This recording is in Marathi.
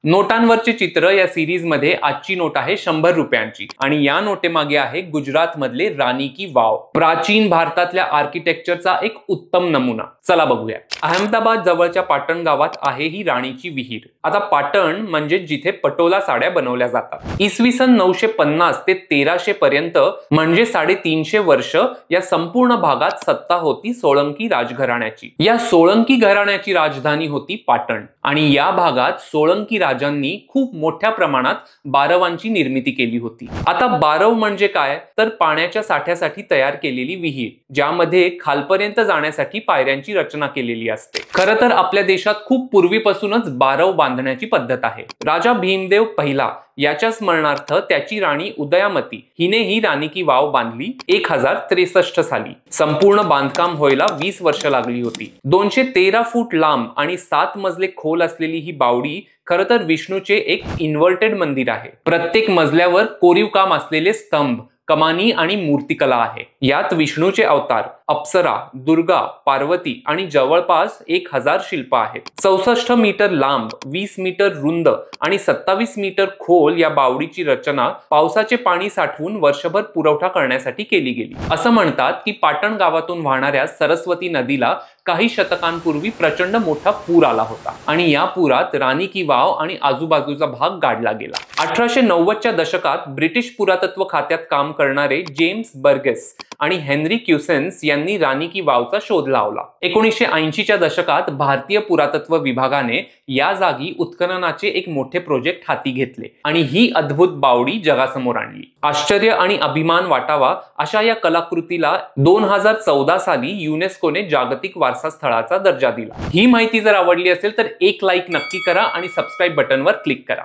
नोटांवरचे चित्र या सिरीज मध्ये आजची नोट आहे 100 रुपयांची आणि या नोटेमागे आहे गुजरात मधले राणी की वाव, प्राचीन भारतातल्या आर्किटेक्चरचा एक उत्तम नमुना. चला बघूया. अहमदाबाद जवळच्या पाटण गावात आहे ही राणीची विहीर. आता पाटण म्हणजे जिथे पटोला साड्या बनवल्या जातात. इसवी सन 950 ते 1300 पर्यंत म्हणजे 350 वर्ष या संपूर्ण भागात सत्ता होती सोळंकी राजघराण्याची. या सोळंकी घराण्याची राजधानी होती पाटण आणि या भागात सोळंकी राजांनी खूप मोठ्या प्रमाणात बारवांची निर्मिती केली होती. आता बारव म्हणजे काय तर पाण्याच्या साठ्यासाठी तयार केलेली विहीर, ज्यामध्ये खालपर्यंत जाण्यासाठी पायऱ्यांची रचना केलेली असते. खरं तर आपल्या देशात खूप पूर्वीपासूनच बारव बांधण्याची पद्धत आहे. राजा भीमदेव पहिला याच्या स्मरणार्थ त्याची राणी उदयामती हिने ही राणी की वाव बांधली 1063 साली. संपूर्ण बांधकाम व्हायला 20 वर्ष लागली होती. 213 फूट लांब आणि 7 मजले खोल असलेली ही बावडी खरं तर विष्णूचे एक इन्व्हर्टेड मंदिर आहे. प्रत्येक मजल्यावर कोरीव काम असलेले स्तंभ, कमानी आणि मूर्तिकला आहे. यात विष्णूचे अवतार, अप्सरा, दुर्गा, पार्वती आणि जवळपास 1000 शिल्प आहेत. 64 मीटर लांब, 20 मीटर रुंद आणि 27 मीटर खोल या बावडीची रचना पावसाचे पाणी साठवून वर्षभर पुरवठा करण्यासाठी केली गेली. असं म्हणतात की पाटण गावातून वाहणाऱ्या सरस्वती नदीला काही शतकांपूर्वी प्रचंड मोठा पूर आला होता आणि या पुरात राणी की वाव आणि आजूबाजूचा भाग गाडला गेला. 1890च्या दशकात ब्रिटिश पुरातत्व खात्यात काम करणारे जेम्स बर्गेस आणि हेनरी क्युसेन्स यांनी राणी की वावचा शोध लावला. 1980च्या दशकात भारतीय पुरातत्व विभागाने या जागी उत्खननाचे एक मोठे प्रोजेक्ट हाती घेतले आणि ही अद्भुत बावडी जगासमोर आणली. आश्चर्य आणि अभिमान वाटावा अशा या कलाकृतीला 2014 साली युनेस्कोने जागतिक वारसा स्थळाचा दर्जा दिला. ही माहिती जर आवडली असेल तर एक लाईक नक्की करा आणि सबस्क्राईब बटनवर क्लिक करा.